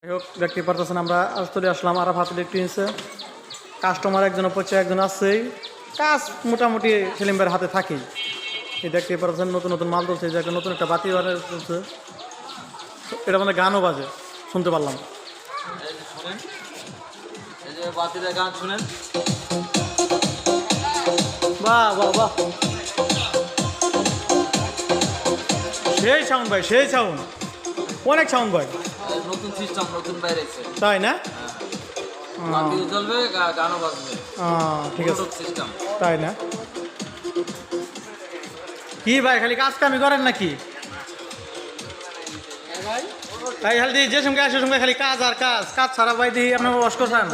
যাই হোক দেখতে পারতেছেন আমরা চলে আসলাম আরাফাত ইলেকট্রনিক্সে। কাস্টমার একজন পড়ছে, একজন আসছেই, কাজ মোটামুটি সেলিম ভাইয়ের হাতে থাকেই। এই দেখতে পারতেছেন নতুন নতুন মাল তুলছে, যে একটা নতুন একটা বাতি চলছে, এটা মানে গানও বাজে শুনতে পারলাম। গান শুনেন, বাহ বাহ বাহ, সেই সাউন্ড ভাই, সেই সাউন্ড, অনেক সাউন্ড ভাই। নতুন সিস্টেম, নতুন বাইরেছে, তাই না? বাতিও জ্বলবে, গানও বাজবে। ঠিক আছে, সিস্টেম। তাই না? কি ভাই খালি কাজ কামি করেন নাকি? তাই খালি যে সঙ্গে আসে সঙ্গে খালি কাজ আর কাজ, কাজ ছাড়া ভাই দিই আপনার ওয়াশ করছেন।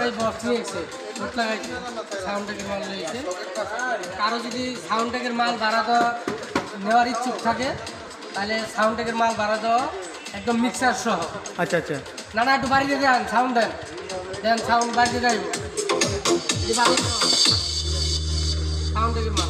কারো যদি সাউন্ডটেকের মাল ভাড়া দেওয়া নেওয়ার ইচ্ছুক থাকে তাহলে সাউন্ডটেকের মাল ভাড়া দেওয়া একদম মিক্সার সহ। আচ্ছা আচ্ছা, না না একটু বাড়িতে দেন, সাউন্ড দেন, দেন সাউন্ড বাড়িতে যাইব। সাউন্ডটেকের মাল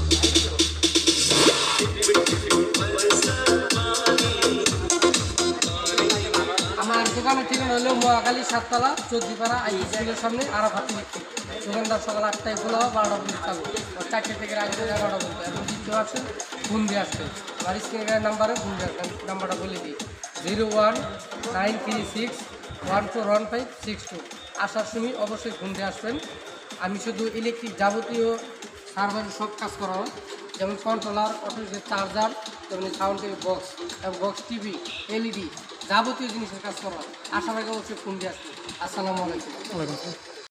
আমার দোকানের ঠিকানা হলো মহাখালী 7তলা 14পাড়া আই স্কুলের সামনে আরাফাত ইলেকট্রিক। দোকানদার সকাল 8টায় খোলা হয়, 12টা পর্যন্ত চালু। 4টে থেকে আগে 11টা পর্যন্ত। এখন দ্বিতীয় আসেন, ফোন দিয়ে আসবেন। আর স্ক্রিনের নাম্বারে ফোন দিয়ে আসবেন, নাম্বারটা বলে দিই 019361411562। আসার সময় অবশ্যই ফোন দিয়ে আসবেন। আমি শুধু ইলেকট্রিক যাবতীয় সার্ভারের সব কাজ করা হয়, যেমন কন্ট্রোলার, অটোমেটিক চার্জার, যেমন সাউন্ড বক্স এবং বক্স টিভি, এলইডি যাবতীয় জিনিসের কাজ করা হয়। আসার আগে অবশ্যই ফোন দিয়ে আসবেন। আসসালামু আলাইকুম। ওয়ালাইকুম আসসালাম।